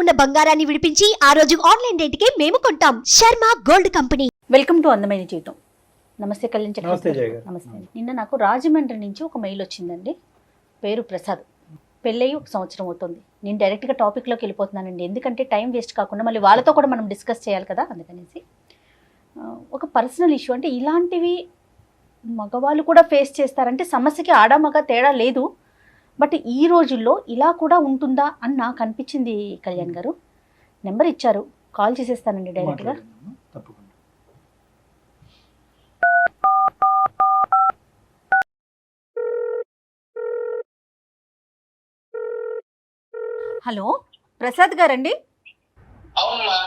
ఉన్న బంగారాన్ని విడిపించి ఆ రోజు ఆన్లైన్ రేటుకే మేము కొంటాం. Sharma gold company. Welcome to అందమైన జీవితం. నమస్తే కళ్యాణ్ నమస్తే చక్రవర్తి. జయ గారు. నమస్తే. నిన్న నాకు రాజమండ్రి నుంచి ఒక మెయిల్ వచ్చిందండి. పేరు ప్రసాద్. పెళ్ళయి 1 సంవత్సరం అవుతుంది. నేను డైరెక్ట్గా టాపిక్లోకి వెళ్ళిపోతున్నానండి, ఎందుకంటే టైం వేస్ట్ కాకుండా మళ్ళీ వాళ్ళతో కూడా మనం డిస్కస్ చేయాలి కదా, అందుకనేసి. ఒక పర్సనల్ ఇష్యూ, అంటే ఇలాంటివి మగవాళ్ళు కూడా ఫేస్ చేస్తారంటే సమస్యకి ఆడ-మగ తేడా లేదు, బట్ ఈ రోజుల్లో ఇలా కూడా ఉంటుందా అని నాకు అనిపించింది. కళ్యాణ్ గారు నెంబర్ ఇచ్చారు, కాల్ చేసేస్తానండి డైరెక్ట్గా. తప్పకుండా. హలో, ప్రసాద్ గారండి? అవునమ్మా.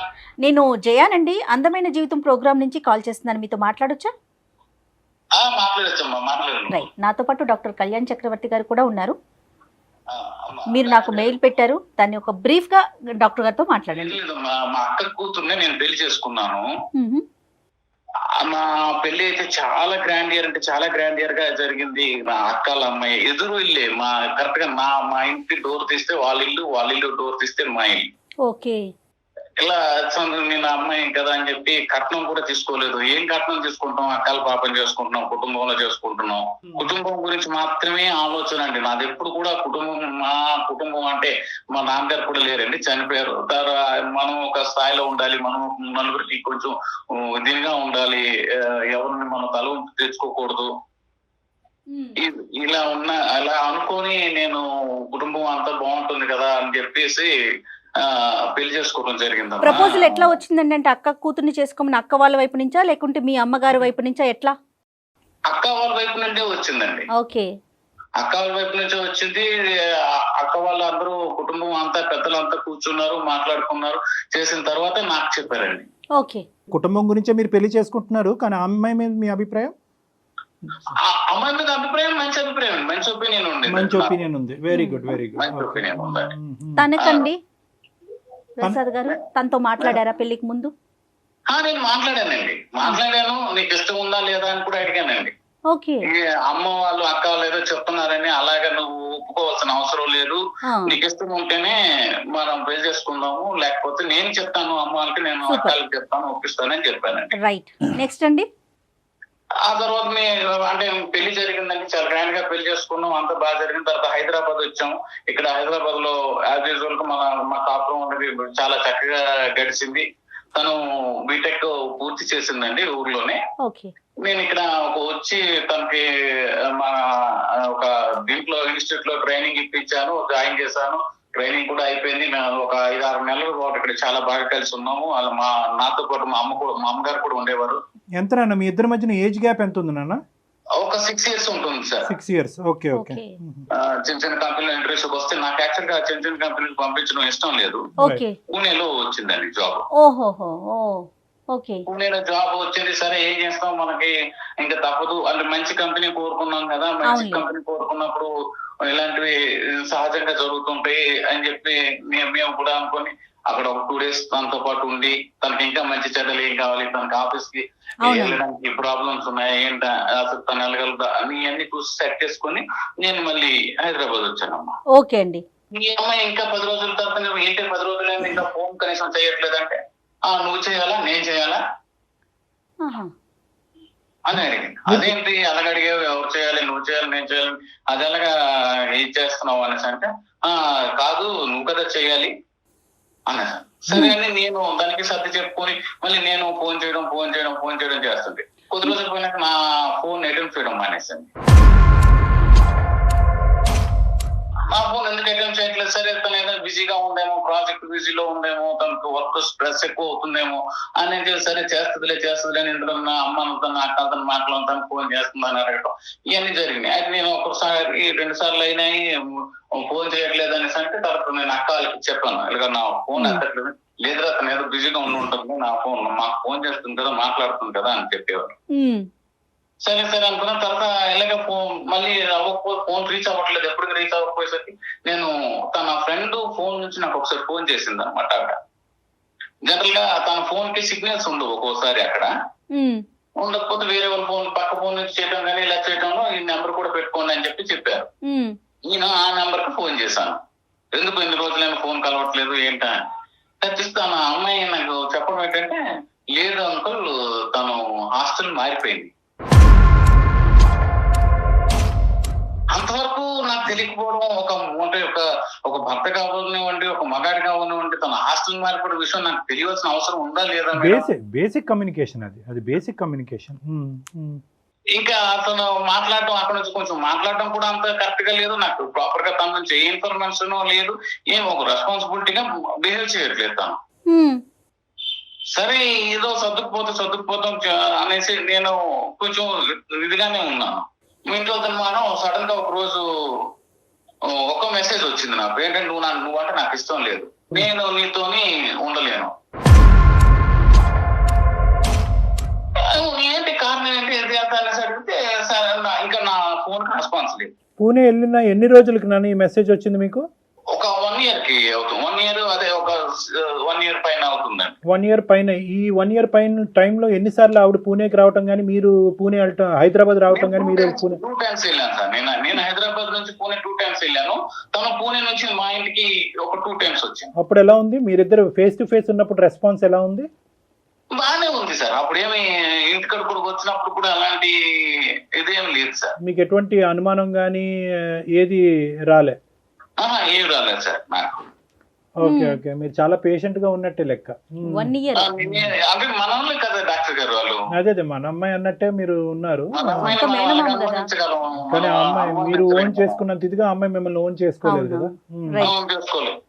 నేను జయానండి, అందమైన జీవితం ప్రోగ్రామ్ నుంచి కాల్ చేస్తున్నాను. మీతో మాట్లాడొచ్చా? మాట్లాడచ్చమ్మా, మాట్లాడండి. రైట్. నాతో పాటు డాక్టర్ కళ్యాణ్ చక్రవర్తి గారు కూడా ఉన్నారు. అమ్మా, మీరు నాకు మెయిల్ పెట్టారు, దాన్ని ఒక బ్రీఫ్ గా డాక్టర్ గారితో మాట్లాడండి. లేదమ్మా, మా అక్క కూతుర్నే నేను పెళ్లి చేసుకున్నాను. మ్మ్. మా పెళ్లి అయితే చాలా గ్రాండ్ ఇయర్, అంటే చాలా గ్రాండ్ ఇయర్ గా జరిగింది. మా అక్కల అమ్మాయి ఎదురు ఇల్లే, మా కరెక్ట్ గా మా ఇంటి డోర్ తీస్తే వాళ్ళ ఇల్లు డోర్ తీస్తే మా ఇల్లు. ఓకే. ఇలా నేను అమ్మాయి కదా అని చెప్పి కట్నం కూడా తీసుకోలేదు. ఏం కట్నం తీసుకుంటాం, అక్కల పాపం చేసుకుంటున్నాం, కుటుంబంలో చేసుకుంటున్నాం. కుటుంబం గురించి మాత్రమే ఆలోచన అండి నాది ఎప్పుడు కూడా. మా కుటుంబం అంటే మా నాన్నగారు కూడా లేరండి, చనిపోయారు. మనం ఒక స్థాయిలో ఉండాలి, మనం నలుగురికి కొంచెం దీనిగా ఉండాలి, ఎవరిని మనం తల తెచ్చుకోకూడదు. ఇలా అలా అనుకొని నేను కుటుంబం అంతా బాగుంటుంది కదా అని చెప్పేసి పెళ్లి చేసుకోవడం జరిగింది. ప్రపోజల్ ఎట్లా వచ్చిందండి? అంటే అక్క కూతుర్ని చేసుకోమని అక్క వాళ్ళ వైపు నుంచా, లేకుంటే మీ అమ్మగారి వైపు నుంచా, ఎట్లా? అక్క వాళ్ళ వైపు నుండే వచ్చిందండి. ఓకే. అక్క వాళ్ళ వైపు నుంచే వచ్చింది. అక్క వాళ్ళందరూ కుటుంబం అంతా పెద్దలంతా కూర్చున్నారు, మాట్లాడుకున్నారు. చేసిన తర్వాత నాకు చెప్పారండి. ఓకే. కుటుంబం గురించే మీరు పెళ్లి చేసుకుంటున్నారు, కానీ ఆ అమ్మాయి మీద మీ అభిప్రాయం? అమ్మాయి మీద అభిప్రాయం మంచి అభిప్రాయం, మంచి ఒపీనియన్ ఉంది. మంచి ఒపీనియన్ ఉంది. Very good, very good. మంచి ఒపీనియన్ ఉందండి. తనకండి ప్రసాద్ గారు, తనతో మాట్లాడారా పెళ్లికి ముందు? నేను మాట్లాడాను. నీకు ఇష్టం ఉందా లేదా అని కూడా అడిగానండి. ఓకే. అమ్మ వాళ్ళు అక్క వాళ్ళు ఏదో చెప్తున్నారని అలాగే నువ్వు ఒప్పుకోవాల్సిన అవసరం లేదు. నీకు ఇష్టం ఉంటేనే మనం పెళ్లి చేసుకుందాము, లేకపోతే నేను చెప్తాను అమ్మ వాళ్ళకి, నేను అక్కలకి చెప్తాను, ఒప్పిస్తానని చెప్పానండి. రైట్. నెక్స్ట్ అండి? ఆ తర్వాత అంటే పెళ్లి జరిగిందండి, చాలా గ్రాండ్ గా పెళ్లి చేసుకున్నాం, అంతా బాగా జరిగిన తర్వాత హైదరాబాద్ వచ్చాము. ఇక్కడ హైదరాబాద్ లో యాజ్ యూజువల్ గా మా కాపురం అనేది చాలా చక్కగా గడిచింది. తను బీటెక్ పూర్తి చేసిందండి ఊర్లోనే. ఓకే. నేను ఇక్కడ వచ్చి తనకి మన ఒక దీంట్లో ఇన్స్టిట్యూట్ లో ట్రైనింగ్ ఇప్పించాను, జాయిన్ చేశాను. ట్రైనింగ్ కూడా అయిపోయింది. మేము ఒక 5-6 నెలల పాటు ఇక్కడ చాలా బాగా కలిసి ఉన్నాము. వాళ్ళ నాతో పాటు మా అమ్మగారు కూడా ఉండేవారు. ఎంత నాన్న మీ ఇద్దరి మధ్యన ఏజ్ గ్యాప్ ఎంత ఉంది నాన్న? ఒక 6 ఇయర్స్ ఉంటుంది సార్. 6 ఇయర్స్. Okay, okay. చిన్న చిన్న కంపెనీలో ఇంటర్వ్యూస్ వస్తే నాకు యాక్చువల్ గా చిన్న చిన్న కంపెనీకి పంపించడం ఇష్టం లేదు. ఓకే. పూణేలో వచ్చిందండి జాబ్. ఓహోహో. ఓకే. పూణేలో జాబ్ వచ్చింది. సరే ఏం చేస్తాం, మనకి ఇంకా తప్పదు. అంటే మంచి కంపెనీ కోరుకున్నాం కదా, మంచి కంపెనీ కోరుకున్నప్పుడు ఇలాంటివి సహజంగా జరుగుతుంటాయి అని చెప్పి మేము కూడా అనుకొని అక్కడ ఒక 2 days తనతో పాటు ఉండి, తనకి ఇంకా మంచి చెడ్డలు ఏం కావాలి, తనకి ఆఫీస్ కి వెళ్ళడానికి ప్రాబ్లమ్స్ ఉన్నాయి ఏంటా, అసలు తను వెళ్ళగలదా అని అన్ని చూసి సెట్ చేసుకుని నేను మళ్ళీ హైదరాబాద్ వచ్చానమ్మా. ఓకే అండి. ఈ అమ్మాయి ఇంకా 10 రోజుల తర్వాత ఏంటి 10 రోజులైంది ఇంకా ఫోన్ కనీసం చేయట్లేదంటే, నువ్వు చేయాలా నేను చేయాలా అని అడిగింది. అదేంటి అలాగ అడిగావు, ఎవరు చేయాలి, నువ్వు చేయాలి నేను చేయాలి, అది ఎలాగా ఏం చేస్తున్నావు అనేసి అంటే, కాదు నువ్వు కదా చేయాలి అనేసి. సరే అని నేను దానికి సర్ది చెప్పుకొని మళ్ళీ నేను ఫోన్ చేయడం చేస్తుంది. కొద్ది రోజులు పోయినాక నా ఫోన్ అటెంప్ట్ చేయడం మానేసింది. నా ఫోన్ ఎందుకు అటెంప్ట్ చేయట్లేదు? సరే తను ఏదో బిజీగా ఉందేమో, ప్రాజెక్ట్ బిజీలో ఉందేమో, తనకు వర్క్ స్ట్రెస్ ఎక్కువ అవుతుందేమో అని సరే చేస్తుందిలే అని ఇంట్లో నా అమ్మతో అక్క తన మాటలు తను ఫోన్ చేస్తుందని అడగటం ఇవన్నీ జరిగినాయి. అయితే నేను 2 సార్లు అయినాయి ఫోన్ చేయట్లేదు అనేసి అంటే తర్వాత నేను అక్క వాళ్ళకి చెప్పాను, ఇలాగ నా ఫోన్ ఎత్తట్లేదు. లేదురా తను ఏదో బిజీగా ఉంటుంది, నా ఫోన్ మాకు ఫోన్ చేస్తుంది కదా, మాట్లాడుతుంది కదా అని చెప్పేవారు. సరే అనుకున్న తర్వాత ఇలాగ మళ్ళీ ఫోన్ రీచ్ అవ్వట్లేదు. ఎప్పుడు రీచ్ అవ్వకపోయేసరికి నేను తన ఫ్రెండ్ ఫోన్ నుంచి నాకు ఒకసారి ఫోన్ చేసింది అనమాట. అక్కడ జనరల్ గా తన ఫోన్ కి సిగ్నల్స్ ఉండవు ఒక్కోసారి, అక్కడ ఉండకపోతే వేరే వాళ్ళ ఫోన్ పక్క ఫోన్ నుంచి చేయడం కానీ ఇలా చేయడంలో ఈ నెంబర్ కూడా పెట్టుకోండి అని చెప్పారు. నేను ఆ నెంబర్ కి ఫోన్ చేశాను. ఎందుకు 2 రోజులైనా ఫోన్ కలవట్లేదు ఏంటా, తన అమ్మాయి నాకు చెప్పడం ఏంటంటే, లేదు అంకుల్ తను హాస్టల్ మారిపోయింది. అంతవరకు నాకు తెలియకపోవడం, అంటే ఒక భర్త కావాలనివ్వండి, ఒక మగాడి కావాలనివ్వండి, తన హాస్టల్ మారిపోయిన విషయం నాకు తెలియాల్సిన అవసరం ఉందా లేదా మేడం? బేసిక్ కమ్యూనికేషన్ అది బేసిక్ కమ్యూనికేషన్. ఇంకా అతను మాట్లాడటం, అక్కడ నుంచి కొంచెం మాట్లాడటం కూడా అంత కరెక్ట్ గా లేదు. నాకు ప్రాపర్ గా తన నుంచి ఏ ఇన్ఫర్మేషన్ లేదు, ఏం ఒక రెస్పాన్సిబిలిటీగా బిహేవ్ చేయట్లేదు తను. సరే ఏదో సర్దుకుపోతాం అనేసి నేను కొంచెం ఇదిగానే ఉన్నాను. మీ ఇంట్లో మనం సడన్ గా ఒక రోజు ఒక మెసేజ్ వచ్చింది నాకు, ఏంటంటే నువ్వు అంటే నాకు ఇష్టం లేదు, నేను నీతోని ఉండలేను. ఏంటి కారణం ఏంటి అనేసి అడిగితే సరే ఇంకా నా ఫోన్ రెస్పాన్స్ లేదు. పూణే వెళ్ళిన ఎన్ని రోజులకి నాన్న ఈ మెసేజ్ వచ్చింది మీకు? ఒక 1 year కి అవుతుంది. 1 year, అదే ఒక 1 year పైన అవుతుందండి. 1 year పైన. ఈ 1 year పైన టైంలో ఎన్నిసార్లు ఆవిడ పూణేకి రావటం కానీ, మీరు పూణే వెళ్ళటం, హైదరాబాద్ రావటం కానీ, మీరు పూణే 2 times వెళ్ళాను సార్. నేను హైదరాబాద్ నుంచి పూణే 2 times వెళ్ళాను. తను పూణే నుంచి మా ఇంటికి ఒక 2 times వచ్చింది. అప్పుడు ఎలా ఉంది? మీరిద్దరు ఫేస్ టు ఫేస్ ఉన్నప్పుడు రెస్పాన్స్ ఎలా ఉంది? బాగానే ఉంది సార్. అప్పుడు ఏమి ఇంటికడ కూడా వచ్చినప్పుడు కూడా అలాంటి ఇదేం లేదు సార్. మీకు ఎటువంటి అనుమానం కానీ ఏది రాలే? ఏమి రాలేదు సార్ నాకు. ఓకే, మీరు చాలా పేషెంట్ గా ఉన్నట్టే లెక్క. 1 year అంటే మన వాళ్ళే కదా డాక్టర్ గారు వాళ్ళు. అదే మన అమ్మాయి అన్నట్టే మీరు ఉన్నారు. మేనమామ కానీ ఆ అమ్మాయి మీరు ఓన్ చేసుకున్నంత ఇదిగా అమ్మాయి మిమ్మల్ని ఓన్ చేసుకోలేదు కదా. చేసుకోలేదు.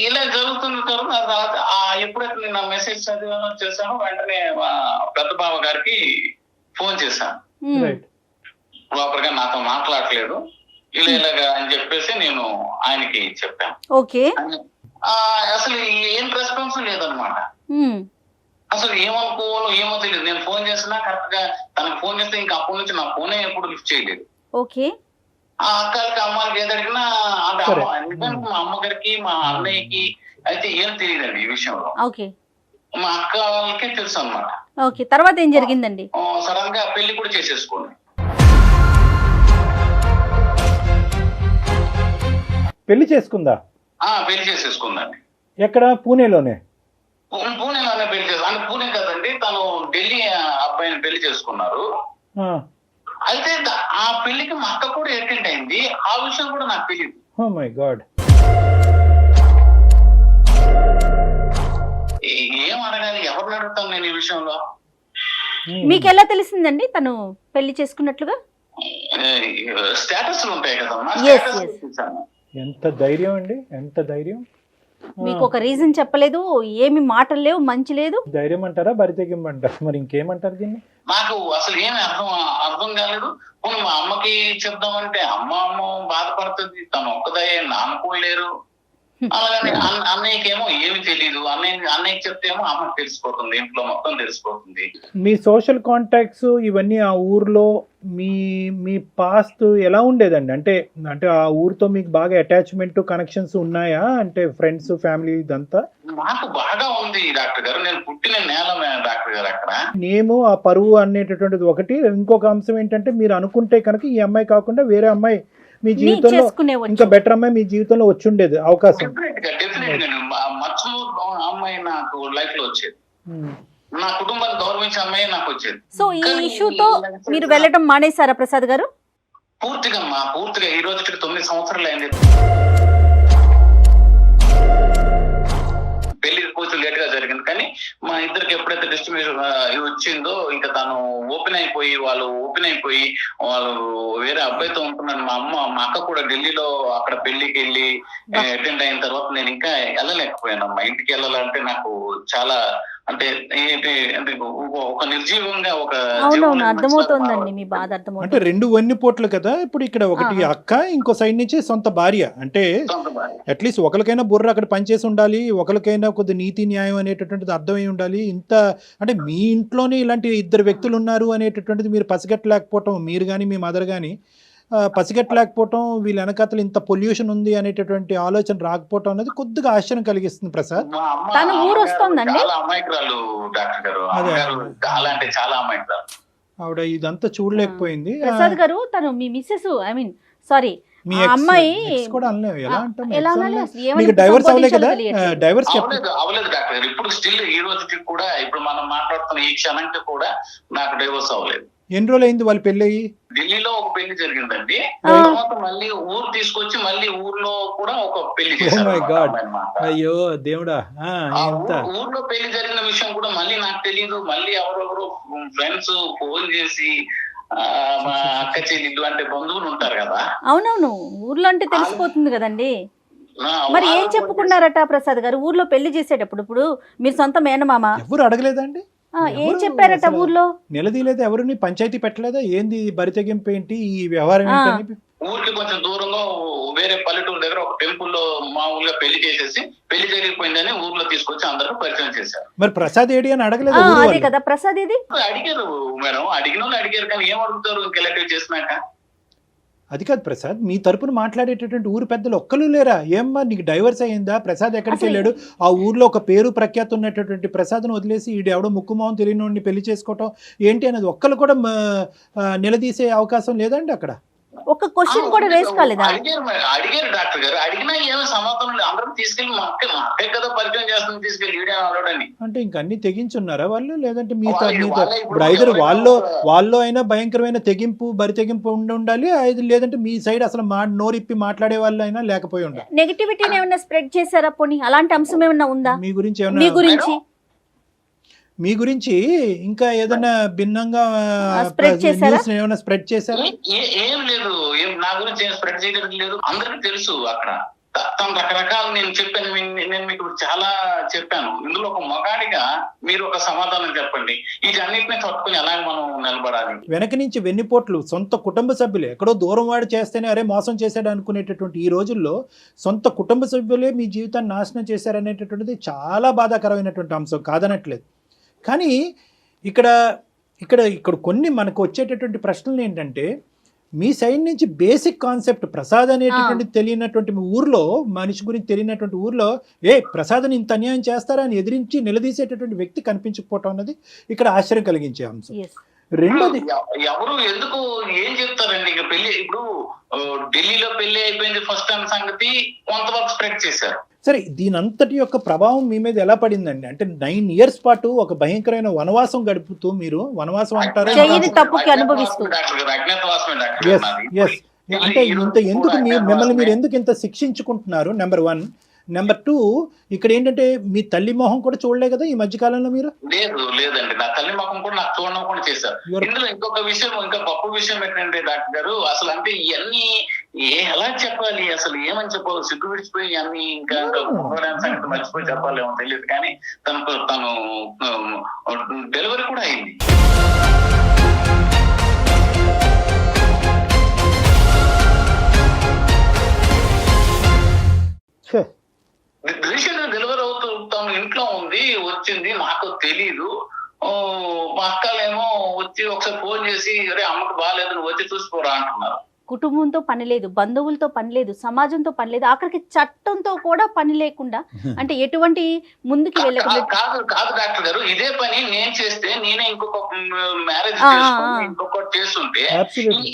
ఇలా జరుగుతున్న తర్వాత ఎప్పుడైతే నేను ఆ మెసేజ్ చదివానో చేశానో వెంటనే పెద్ద బావ గారికి ఫోన్ చేశాను. రైట్. ప్రాపర్ గా నాతో మాట్లాడలేదు ఇలాగా అని చెప్పేసి నేను ఆయనకి చెప్పాను. ఓకే. అసలు ఏం రెస్పాన్స్ లేదనమాట. అసలు ఏమనుకోవాలో ఏమో తెలియదు. నేను ఫోన్ చేసినా కరెక్ట్ గా తనకు ఫోన్ చేస్తే ఇంకా అప్పటి నుంచి నా ఫోనే ఎప్పుడు లిఫ్ట్ చేయలేదు. ఓకే. ఆ అక్కలకి అమ్మాయికి ఏది అడిగినా అంటే మా అమ్మగారికి మా అన్నయ్యకి అయితే ఏం తెలియదండి ఈ విషయంలో. ఓకే. మా అక్క వాళ్ళకే తెలుసు అనమాట. ఓకే, తర్వాత ఏం జరిగిందండి? సడన్ గా పెళ్లి కూడా చేసేసుకోండి. పెళ్లి చేసుకుందా? పెళ్లి చేసేసుకుందండి. ఎక్కడ? పూణేలోనే పెళ్లి చేసు అంటే పూణే కదండి, తను ఢిల్లీ అబ్బాయిని పెళ్లి చేసుకున్నారు. అయితే ఆ పెళ్లికి మా అక్క కూడా అటెండ్ అయింది. ఆ విషయం కూడా నాకు తెలియదు. Oh my god. ఏం అడగాలి, ఎవరిని అడుగుతాను నేను ఈ విషయంలో? మీకు ఎలా తెలిసిందండి తను పెళ్లి చేసుకున్నట్లుగా? స్టేటస్లు ఉంటాయి కదమ్మా. ఎంత ధైర్యం అండి, ఎంత ధైర్యం. మీకు ఒక రీజన్ చెప్పలేదు, ఏమి మాటలు లేవు, మంచి లేదు. ధైర్యం అంటారా, బరితెగింపంటారా, మరి ఇంకేమంటారు దీన్ని? నాకు అసలు ఏమి అర్థం కాలేదు. పోనీ మా అమ్మకి చెప్దామంటే అమ్మ బాధపడుతుంది, తను ఒక్కదయ్యే నాన్నకోలేరు. అలాగని అన్నయ్యకేమో ఏమి తెలియదు. అన్నయ్యకి చెప్తేమో అమ్మకి తెలిసిపోతుంది, ఇంట్లో మొత్తం తెలిసిపోతుంది. మీ సోషల్ కాంటాక్ట్స్ ఇవన్నీ ఆ ఊర్లో మీ పాస్ట్ ఎలా ఉండేదండి? అంటే ఆ ఊరితో మీకు బాగా అటాచ్మెంట్ కనెక్షన్స్ ఉన్నాయా? అంటే ఫ్రెండ్స్, ఫ్యామిలీ ఇదంతా? నాకు బాగా ఉంది డాక్టర్ గారు. నేను పుట్టిన నేల డాక్టర్ గారు అక్కడ. నేము ఆ పరువు అనేటటువంటిది ఒకటి. ఇంకొక అంశం ఏంటంటే, మీరు అనుకుంటే కనుక ఈ అమ్మాయి కాకుండా వేరే అమ్మాయి మీ జీవితంలో ఇంకా బెటర్ అమ్మాయి మీ జీవితంలో వచ్చి ఉండేది అవకాశం. అమ్మాయి నాకు లైఫ్ లో వచ్చేది, నా కుటుంబాన్ని గౌరవించే అమ్మాయి నాకు వచ్చేది. సో ఈ ఇష్యూతో మీరు వెళ్ళడం మానేశారా ప్రసాద్ గారు? పూర్తిగా ఈ రోజుకి 9 సంవత్సరాలు అయింది. పెళ్లి కొంచెం లేట్ గా జరిగింది, కానీ మా ఇద్దరికి ఎప్పుడైతే డిస్ట్రిబ్యూషన్ వచ్చిందో ఇంకా తను ఓపెన్ అయిపోయి వాళ్ళు వేరే అబ్బాయితో ఉంటున్నాను. మా అక్క కూడా ఢిల్లీలో అక్కడ పెళ్లికి వెళ్ళి అటెండ్ అయిన తర్వాత నేను ఇంకా వెళ్ళలేకపోయాను. మా ఇంటికి వెళ్ళాలంటే నాకు చాలా అంటే ఏంటి అంటే ఒక నిర్జీవంగా ఒక అర్థమవుతోందండి మీ బాధ. అర్థమవుతుంది. అంటే 2 వన్నిపోట్లు కదా ఇప్పుడు. ఇక్కడ ఒకటి అక్క, ఇంకో సైడ్ నుంచి సొంత భార్య. అంటే అట్లీస్ట్ ఒకరికైనా బుర్ర అక్కడ పనిచేసి ఉండాలి, ఒకరికైనా కొద్ది నీతి న్యాయం అనేటటువంటిది అర్థమై ఉండాలి. ఇంత అంటే మీ ఇంట్లోనే ఇలాంటి 2 వ్యక్తులు ఉన్నారు అనేటటువంటిది మీరు పసిగట్టలేకపోవటం, మీరు కానీ మీ మదర్ కానీ పసిగట్టలేకపోవటం, వీళ్ళ వెనకాతలు ఇంత పొల్యూషన్ ఉంది అనేటటువంటి ఆలోచన రాకపోవటం అనేది కొద్దిగా ఆశ్చర్యం కలిగిస్తుంది ప్రసాద్. తన ఊరు వస్తుందండి. ఆవిడ ఇదంతా చూడలేకపోయింది. ప్రసాద్ గారు, తను మీ మిస్సెస్ సారీ మీ ఆ అమ్మాయి ex కూడా అనలేము, ఎలా అంటాం? ఎలా ex అనాలి? అనలేము. అసలు ఏమని మీకు డైవర్స్ అవ్వలే కదా? సంబోధించాలో తెలియట్లేదు. డైవర్స్ అవ్వలేదు డాక్టర్ గారు. ఇప్పుడు స్టిల్ ఈ రోజుకి కూడా ఇప్పుడు మనం మాట్లాడుతున్న ఈ క్షణంకి కూడా నాకు డైవర్స్ అవ్వలేదు. ఎన్ని రోజులు అయింది వాళ్ళు పెళ్ళి అయ్యి? ఢిల్లీలో ఒక పెళ్లి జరిగిందండి. ఆ. తర్వాత మళ్ళీ ఊరు తీసుకొచ్చి మళ్ళీ ఊర్లో కూడా ఒక పెళ్లి చేశారు మై అన్నమాట గాడ్, అమ్మాయి అన్నమాట. అయ్యో దేవుడా. ఎంత ఊర్లో పెళ్లి జరిగిన విషయం కూడా మళ్ళీ నాకు తెలియదు. మళ్ళీ ఎవరెవరు ఫ్రెండ్స్ ఫోన్ చేసి మా అక్క చెల్లెళ్ళు అంటే బంధువులు ఉంటారు కదా, అవునవును, ఊర్లో అంటే తెలిసిపోతుంది కదండి. మరి ఏం వాళ్ళు చెప్పుకున్నారట ప్రసాద్ గారు ఊర్లో పెళ్లి చేసేటప్పుడు? ఇప్పుడు మీరు సొంత మేనమామ, ఎవరు అడగలేదండి? ఏం ఎవరు చెప్పారట అసలు ఊర్లో? నిలదీయలేదు ఎవరిని? పంచాయతీ పెట్టలేదా? ఏంది బరితెగింపు ఏంటి ఈ వ్యవహారం ఏంటని? ఊరికి కొంచెం దూరంలో వేరే పల్లెటూరు దగ్గర ఒక టెంపుల్ లో మామూలుగా పెళ్లి చేసేసి పెళ్లి జరిగిపోయిందని ఊర్లో తీసుకొచ్చి అందరూ పరిచయం చేశారు. మరి ప్రసాద్ ఏడి అని అడగలేదు ఆ, ఊరు అదే వాళ్ళు? కదా ప్రసాద్ ఇది. అడిగారు మేడం, అడిగిన వాళ్ళు అడిగారు కానీ ఏం అడుగుతారు ఇంకెలెక్టివ్ చేసినాక. అది కాదు ప్రసాద్, మీ తరపున మాట్లాడేటటువంటి ఊరు పెద్దలు ఒక్కరు లేరా? ఏమ్మా నీకు డైవర్స్ అయ్యిందా? ప్రసాద్ ఎక్కడికి అసలు- వెళ్ళాడు? ఆ ఊర్లో ఒక పేరు ప్రఖ్యాతి ఉన్నటువంటి ప్రసాద్ను వదిలేసి ఈడు ఎవడో ముక్కుమోహం తెలియని పెళ్లి చేసుకోవటం ఏంటి అనేది ఒక్కరు కూడా నిలదీసే అవకాశం లేదండి అక్కడ? ఒక క్వశ్చన్ కూడా రేస్ కాలేదా? అడిగారు డాక్టర్ గారు, అడిగినా ఏమీ సమాధానం లేదు. అందరం తీసుకెళ్లి మా అక్కే కదా పరిచయం చేస్తుంది, తీసుకెళ్లి ఈడే అలవాడని. అంటే ఇంక అన్ని తెగించున్నారా వాళ్ళు? లేదంటే మీతో వాళ్ళే మీతో ఇప్పుడు ఇప్పుడు ఐదరు ఎవరైనా వాళ్ళు అయినా భయంకరమైన తెగింపు బరి తెగింపు ఉండాలి, లేదంటే మీ సైడ్ అసలు నోరిప్పి మాట్లాడే వాళ్ళు అయినా లేకపోయి ఉండాలి. నెగటివిటీని ఏమన్నా స్ప్రెడ్ చేశారా? పోనీ అలాంటి అంశం ఏమన్నా ఉందా మీ గురించి మీ ఏమన్నా గురించి? మీ గురించి ఇంకా ఏదైనా భిన్నంగా spread చేశారా? న్యూస్ ఏమైనా స్ప్రెడ్ చేశారా? ఏం లేదు, నా గురించి ఏం స్ప్రెడ్ చేయడం లేదు. అందరికి తెలుసు అక్కడ తను రకరకాల నేను చెప్పాను, నేను మీకు చాలా చెప్పాను. ఇందులో ఒక మగాడిగా మీరు ఒక సమాధానం చెప్పండి, వీటన్నిటిని తట్టుకుని ఎలాగ మనం నిలబడాలి. వెనక నుంచి వెన్నుపోట్లు సొంత కుటుంబ సభ్యులే ఎక్కడో దూరం వాడు చేస్తేనే అరే మోసం చేశాడు అనుకునేటటువంటి ఈ రోజుల్లో సొంత కుటుంబ సభ్యులే మీ జీవితాన్ని నాశనం చేశారనేటటువంటిది చాలా బాధాకరమైనటువంటి అంశం, కాదనట్లేదు. కానీ ఇక్కడ ఇక్కడ ఇక్కడ కొన్ని మనకు వచ్చేటటువంటి ప్రశ్నలు ఏంటంటే, మీ సైడ్ నుంచి బేసిక్ కాన్సెప్ట్ ప్రసాద్ అనేటటువంటి తెలియనటువంటి ఊర్లో, మనిషి గురించి తెలియనటువంటి ఊర్లో ప్రసాద్ని ఇంత అన్యాయం చేస్తారా అని ఎదిరించి నిలదీసేటటువంటి వ్యక్తి కనిపించకపోవటం అన్నది ఇక్కడ ఆశ్చర్యం కలిగించే అంశం. Yes. రెండోది, ఎవరు ఎందుకు ఏం చెప్తారండి? ఇక పెళ్లి ఇప్పుడు ఢిల్లీలో పెళ్లి అయిపోయింది ఫస్ట్ టైం సంగతి కొంతవరకు స్ప్రెడ్ చేశారు. సరే దీని అంతటి యొక్క ప్రభావం మీ మీద ఎలా పడిందండి? అంటే 9 years పాటు ఒక భయంకరమైన వనవాసం గడుపుతూ, మీరు వనవాసం అంటారు చేయని తప్పుకి అనుభవిస్తూ. డాక్టర్ గారు అజ్ఞాతవాసమే డాక్టర్ ఎస్ గారు నాది. ఎస్ అంటే ఇంత ఎందుకు మిమ్మల్ని మీరు ఎందుకు ఇంత శిక్షించుకుంటున్నారు? నెంబర్ 1. నెంబర్ 2, ఇక్కడ ఏంటంటే మీ తల్లి మొహం కూడా చూడలే కదా ఈ మధ్య కాలంలో మీరు? లేదండి, నా తల్లి ముఖం కూడా నాకు చూడకుండా చేశారు. ఇందులో ఇంకొక విషయం, ఇంకా గొప్ప విషయం ఏంటంటే డాక్టర్ గారు, అసలు అంటే ఇవన్నీ ఎలా చెప్పాలి, అసలు ఏమని చెప్పాలి, సిగ్గు విడిచిపోయి అన్ని ఇంకా సంగతి మర్చిపోయి చెప్పాలేమో తెలియదు. కానీ తను డెలివరీ కూడా అయింది. రీసెంట్ గా డెలివరీ అవుతూ తను ఇంట్లో ఉంది, వచ్చింది, నాకు తెలీదు. మా అక్కలేమో వచ్చి ఒకసారి ఫోన్ చేసి అరే అమ్మకి బాగాలేదు నువ్వు వచ్చి చూసిపోరా అంటున్నారు. కుటుంబంతో పని లేదు, బంధువులతో పని లేదు, సమాజంతో పని లేదు, ఆఖరికి చట్టంతో కూడా పని లేకుండా, అంటే ఎటువంటి ముందుకు వెళ్ళకుండా. కాదు డాక్టర్ గారు, ఇదే పని నేను చేస్తే, నేనే ఇంకొక మ్యారేజ్ ఇంకొకటి చేస్తుంటే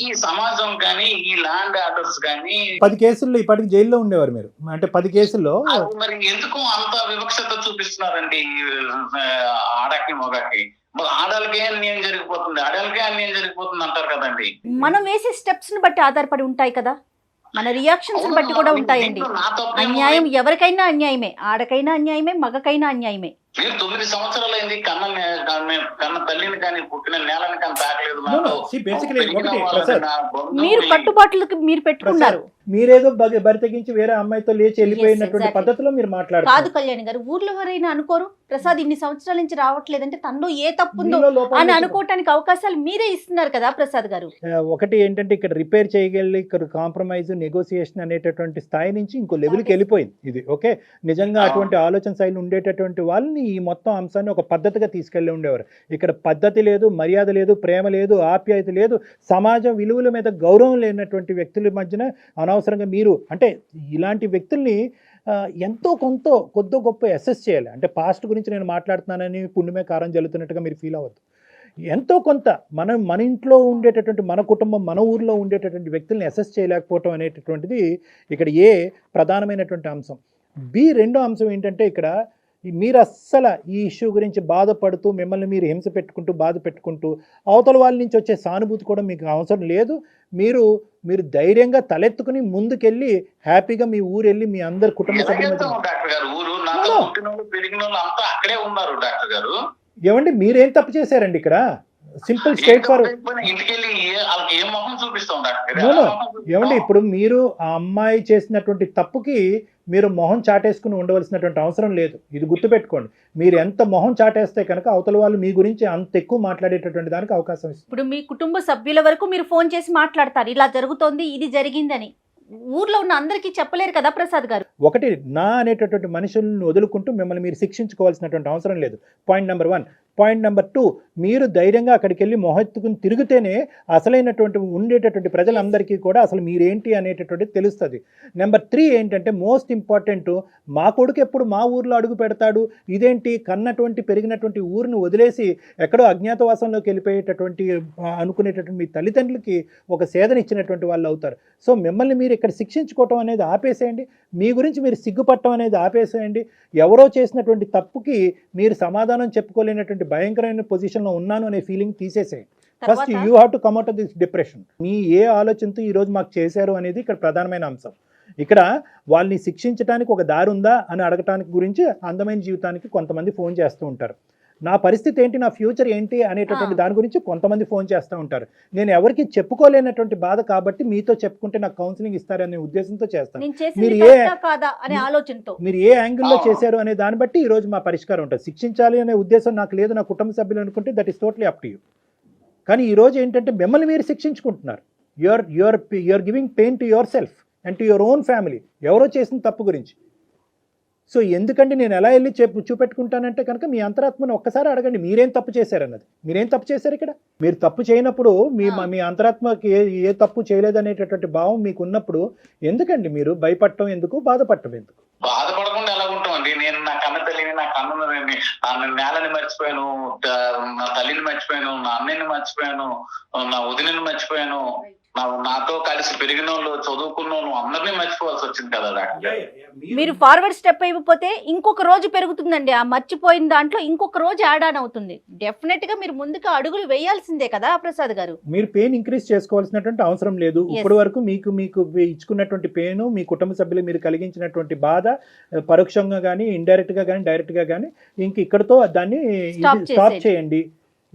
ఈ సమాజం కానీ ఈ ల్యాండ్ ఆర్డర్స్ కానీ 10 కేసుల్లో ఇప్పటికి జైల్లో ఉండేవారు మీరు. అంటే 10 కేసుల్లో మరి ఎందుకు అంత వివక్షత చూపిస్తున్నారండి ఆడకి మగకి? ఆడలకే అన్యాయం జరిగిపోతుంది, ఆడలకే అన్యాయం జరిగిపోతుంది అంటారు కదండి. మనం వేసే స్టెప్స్ ని బట్టి ఆధారపడి ఉంటాయి కదా, మన రియాక్షన్స్ బట్టి కూడా ఉంటాయండి. అన్యాయం ఎవరికైనా అన్యాయమే, ఆడకైనా అన్యాయమే, మగకైనా అన్యాయమే. 9 సంవత్సరాలు అయింది కన్న తల్లిని కానీ పుట్టిన నేలని కానీ తాకలేదు. మీరు కట్టుబాట్లకి మీరు పెట్టుకున్నారు. మీరేదో బరి తెగించి వేరే అమ్మాయితో లేచి వెళ్ళిపోయినటువంటి పద్ధతిలో మీరు మాట్లాడారు. కాదు కళ్యాణ్ గారు, ఊర్లో ఎవరైనా అనుకోరు ప్రసాద్ ఇన్ని సంవత్సరాల నుంచి రావట్లేదంటే తనలో ఏ తప్పుందో అని అనుకోవటానికి అవకాశాలు మీరే ఇస్తున్నారు కదా ప్రసాద్ గారు. ఒకటి ఏంటంటే ఇక్కడ రిపేర్ చేయగలి, ఇక్కడ కాంప్రమైజ్ నెగోసియేషన్ అనేటటువంటి స్థాయి నుంచి ఇంకో లెవెల్కి వెళ్ళిపోయింది ఇది. ఓకే, నిజంగా అటువంటి ఆలోచన శైలి ఉండేటటువంటి వాళ్ళని ఈ మొత్తం అంశాన్ని ఒక పద్ధతిగా తీసుకెళ్ళి ఉండేవారు. ఇక్కడ పద్ధతి లేదు, మర్యాద లేదు, ప్రేమ లేదు, ఆప్యాయత లేదు, సమాజ విలువల మీద గౌరవం లేనటువంటి వ్యక్తుల మధ్యన అనవసరంగా మీరు అంటే ఇలాంటి వ్యక్తుల్ని ఎంతో కొద్దో గొప్ప అసెస్ చేయాలి. అంటే పాస్ట్ గురించి నేను మాట్లాడుతున్నానని పుణ్యమే కారం జల్లుతున్నట్టుగా మీరు ఫీల్ అవ్వద్దు. ఎంతో కొంత మన ఇంట్లో ఉండేటటువంటి మన కుటుంబం మన ఊర్లో ఉండేటటువంటి వ్యక్తుల్ని అసెస్ చేయలేకపోవటం అనేటటువంటిది ఇక్కడ ఏ ప్రధానమైనటువంటి అంశం. బి రెండో అంశం ఏంటంటే ఇక్కడ మీరు అస్సలు ఈ ఇష్యూ గురించి బాధపడుతూ మిమ్మల్ని మీరు హింస పెట్టుకుంటూ బాధ పెట్టుకుంటూ అవతల వాళ్ళ నుంచి వచ్చే సానుభూతి కూడా మీకు అవసరం లేదు. మీరు ధైర్యంగా తలెత్తుకుని ముందుకెళ్ళి హ్యాపీగా మీ ఊరు వెళ్ళి మీ అందరి కుటుంబ సభ్యులు డాక్టర్ గారు ఊరు నాతో పుట్టిన వాళ్ళు పెరిగిన వాళ్ళు అంతా అక్కడే ఉన్నారు డాక్టర్ గారు. ఏమండి మీరేం తప్పు చేశారండి ఇక్కడ? Simple straight forward. ఇంటికి వెళ్ళి వాళ్ళకి ఏ మొహం చూపిస్తాం డాక్టర్ నో ఏమండి ఇప్పుడు మీరు ఆ అమ్మాయి చేసినటువంటి తప్పుకి మీరు మొహం చాటేసుకుని ఉండవలసినటువంటి అవసరం లేదు. ఇది గుర్తుపెట్టుకోండి. మీరు ఎంత మొహం చాటేస్తే కనుక అవతల వాళ్ళు మీ గురించి అంత ఎక్కువ మాట్లాడేటటువంటి దానికి అవకాశం ఇస్తుంది. ఇప్పుడు మీ కుటుంబ సభ్యుల వరకు మీరు ఫోన్ చేసి మాట్లాడతారు, ఇలా జరుగుతోంది, ఇది జరిగిందని. ఊర్లో ఉన్న అందరికీ చెప్పలేరు కదా ప్రసాద్ గారు. ఒకటి నా అనేటటువంటి మనుషులను వదులుకుంటూ మిమ్మల్ని మీరు శిక్షించుకోవాల్సినటువంటి అవసరం లేదు. Point number 1. పాయింట్ నెంబర్ 2, మీరు ధైర్యంగా అక్కడికి వెళ్ళి మొహెత్తుకుని తిరిగితేనే అసలైనటువంటి ఉండేటటువంటి ప్రజలందరికీ కూడా అసలు మీరేంటి అనేటటువంటిది తెలుస్తుంది. నెంబర్ 3 ఏంటంటే మోస్ట్ ఇంపార్టెంట్, మా కొడుకు ఎప్పుడు మా ఊర్లో అడుగు పెడతాడు, ఇదేంటి కన్నటువంటి పెరిగినటువంటి ఊరిని వదిలేసి ఎక్కడో అజ్ఞాతవాసంలోకి వెళ్ళిపోయేటటువంటి అనుకునేటటువంటి మీ తల్లిదండ్రులకి ఒక సేదన ఇచ్చినటువంటి వాళ్ళు అవుతారు. సో మిమ్మల్ని మీరు ఇక్కడ శిక్షించుకోవటం అనేది ఆపేసేయండి. మీ గురించి మీరు సిగ్గుపట్టడం అనేది ఆపేసేయండి. ఎవరో చేసినటువంటి తప్పుకి మీరు సమాధానం చెప్పుకోలేనటువంటి భయంకరమైన పొజిషన్లో ఉన్నాను అనే ఫీలింగ్ తీసేసేయండి. First you have to come out of this depression. మీ ఏ ఆలోచనతో ఈరోజు మాకు చేశారు అనేది ఇక్కడ ప్రధానమైన అంశం. ఇక్కడ వాళ్ళని శిక్షించడానికి ఒక దారి ఉందా అని అడగటానికి గురించి అందమైన జీవితానికి కొంతమంది ఫోన్ చేస్తూ ఉంటారు. నా పరిస్థితి ఏంటి, నా ఫ్యూచర్ ఏంటి అనేటటువంటి దాని గురించి కొంతమంది ఫోన్ చేస్తూ ఉంటారు. నేను ఎవరికి చెప్పుకోలేనటువంటి బాధ కాబట్టి మీతో చెప్పుకుంటే నాకు కౌన్సిలింగ్ ఇస్తారనే ఉద్దేశంతో చేస్తాను. మీరు ఏ యాంగిల్లో చేశారు అనే దాన్ని బట్టి ఈ రోజు మా పరిష్కారం ఉంటుంది. శిక్షించాలి అనే ఉద్దేశం నాకు లేదు, నా కుటుంబ సభ్యులు అనుకుంటే that is totally up to you. కానీ ఈ రోజు ఏంటంటే మిమ్మల్ని మీరు శిక్షించుకుంటున్నారు. You're giving pain to yourself and to your own family, ఎవరో చేసిన తప్పు గురించి. సో ఎందుకంటే నేను ఎలా వెళ్ళి చూపెట్టుకుంటానంటే కనుక మీ అంతరాత్మను ఒక్కసారి అడగండి, మీరేం తప్పు చేశారన్నది. మీరేం తప్పు చేశారు ఇక్కడ? మీరు తప్పు చేయనప్పుడు మీ అంతరాత్మకి ఏ తప్పు చేయలేదనేటటువంటి భావం మీకు ఉన్నప్పుడు ఎందుకండి మీరు భయపడటం ఎందుకు, బాధపడటం ఎందుకు? బాధపడకుండా ఎలా ఉంటామండి? నేను నా కన్న తల్లిని, నా కన్న నేలని మర్చిపోయాను, నా తల్లిని మర్చిపోయాను, నా అన్నయ్యని మర్చిపోయాను, నా వదినని మర్చిపోయాను, నాతో కలిసి పెరిగిన వాళ్ళు, చదువుకున్న వాళ్ళు అందరినీ మర్చిపోవాల్సి వచ్చింది కదా డాక్టర్. మీరు ఫార్వర్డ్ స్టెప్ అయిపోతే ఇంకొక రోజు పెరుగుతుందండి. ఆ మర్చిపోయిన దాంట్లో ఇంకొక రోజు యాడ్ ఆన్ అవుతుంది. డెఫినెట్ గా మీరు ముందుకు అడుగులు వేయాల్సిందే కదా ప్రసాద్ గారు. మీరు పెయిన్ ఇంక్రీజ్ చేసుకోవాల్సినటువంటి అవసరం లేదు. ఇప్పటి వరకు మీకు ఇచ్చుకున్నటువంటి పెయిన్, మీ కుటుంబ సభ్యులు మీరు కలిగించినటువంటి బాధ పరోక్షంగా కానీ ఇండైరెక్ట్ గా కానీ డైరెక్ట్ గా కానీ ఇంక ఇక్కడతో దాన్ని స్టాప్ చేయండి.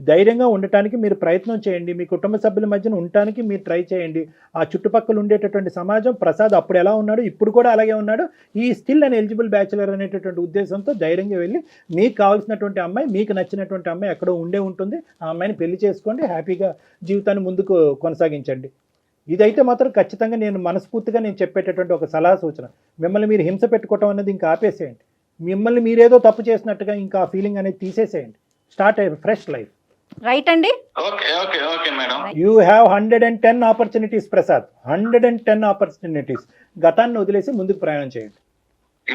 ధైర్యంగా ఉండటానికి మీరు ప్రయత్నం చేయండి. మీ కుటుంబ సభ్యుల మధ్యన ఉండటానికి మీరు ట్రై చేయండి. ఆ చుట్టుపక్కల ఉండేటటువంటి సమాజం, ప్రసాద్ అప్పుడు ఎలా ఉన్నాడు ఇప్పుడు కూడా అలాగే ఉన్నాడు, ఈ స్టిల్ అన్ ఎలిజిబుల్ బ్యాచులర్ అనేటటువంటి ఉద్దేశంతో ధైర్యంగా వెళ్ళి మీకు కావాల్సినటువంటి అమ్మాయి, మీకు నచ్చినటువంటి అమ్మాయి ఎక్కడో ఉండే ఉంటుంది, ఆ అమ్మాయిని పెళ్లి చేసుకోండి, హ్యాపీగా జీవితాన్ని ముందుకు కొనసాగించండి. ఇదైతే మాత్రం ఖచ్చితంగా నేను మనస్ఫూర్తిగా నేను చెప్పేటటువంటి ఒక సలహా సూచన. మిమ్మల్ని మీరు హింస పెట్టుకోవటం అనేది ఇంకా ఆపేసేయండి. మిమ్మల్ని మీరేదో తప్పు చేసినట్టుగా ఇంకా ఆ ఫీలింగ్ అనేది తీసేసేయండి. స్టార్ట్ అయ్యే ఫ్రెష్ లైఫ్. రైట్ అండి. Okay madam. You have 110 opportunities Prasad, 110 opportunities. గతాన్ని వదిలేసి ముందుకు ప్రయాణం చేయండి.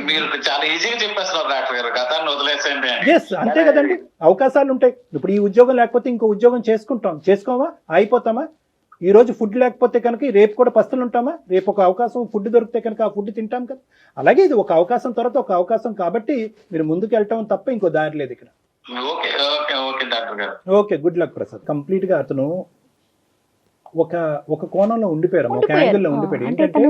మీరు చాలా ఈజీగా చెప్పేస్తున్నారు డాక్టర్ గారు, గతాన్ని వదిలేసేయండి. ఎస్, అంతే కదండి. అవకాశాలు ఉంటాయి. ఇప్పుడు ఈ ఉద్యోగం లేకపోతే ఇంకో ఉద్యోగం చేసుకోమా, అయిపోతామా? ఈ రోజు ఫుడ్ లేకపోతే కనుక రేపు కూడా పస్తులు ఉంటామా? రేపు ఒక అవకాశం ఫుడ్ దొరికితే కనుక ఆ ఫుడ్ తింటాం కదా. అలాగే ఇది ఒక అవకాశం తర్వాత ఒక అవకాశం కాబట్టి మీరు ముందుకు వెళ్ళటం తప్ప ఇంకో దారి లేదు ఇక్కడ. Okay, good luck Prasad. Complete గా అతను ఒక కోణంలో ఉండిపోయారు, ఒక యాంగిల్లో ఉండిపోయాడు. ఏంటంటే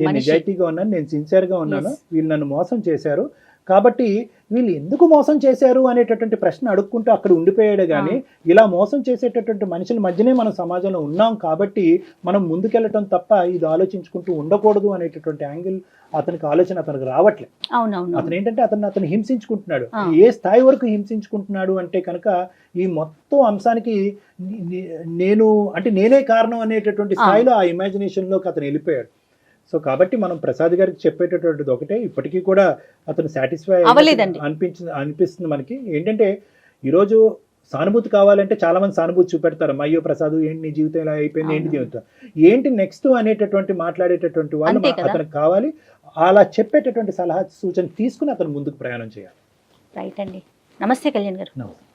నేను నిజాయితీగా ఉన్నాను, నేను సిన్సియర్ గా ఉన్నాను, వీళ్ళు నన్ను మోసం చేశారు కాబట్టి వీళ్ళు ఎందుకు మోసం చేశారు అనేటటువంటి ప్రశ్న అడుక్కుంటూ అక్కడ ఉండిపోయాడు. కానీ ఇలా మోసం చేసేటటువంటి మనుషుల మధ్యనే మనం సమాజంలో ఉన్నాం కాబట్టి మనం ముందుకెళ్ళటం తప్ప ఇది ఆలోచించుకుంటూ ఉండకూడదు అనేటటువంటి యాంగిల్ అతనికి ఆలోచన అతనికి రావట్లేదు. అతను ఏంటంటే అతను హింసించుకుంటున్నాడు. ఏ స్థాయి వరకు హింసించుకుంటున్నాడు అంటే కనుక ఈ మొత్తం అంశానికి నేనే కారణం అనేటటువంటి స్థాయిలో ఆ ఇమాజినేషన్ లోకి అతను వెళ్ళిపోయాడు. సో కాబట్టి మనం ప్రసాద్ గారికి చెప్పేటటువంటిది ఒకటే, ఇప్పటికీ కూడా అతను సాటిస్ఫై అనిపిస్తుంది మనకి. ఏంటంటే ఈరోజు సానుభూతి కావాలంటే చాలా మంది సానుభూతి చూపెడతారు. అయ్యో ప్రసాద్ ఏంటి నీ జీవితం ఇలా అయిపోయింది, ఏంటి జీవితం ఏంటి నెక్స్ట్ అనేటటువంటి మాట్లాడేటటువంటి వాళ్ళు అతనికి కావాలి. అలా చెప్పేటటువంటి సలహా సూచన తీసుకుని అతను ముందుకు ప్రయాణం చేయాలి. రైట్ అండి. నమస్తే కళ్యాణ్ గారు. నమస్తే.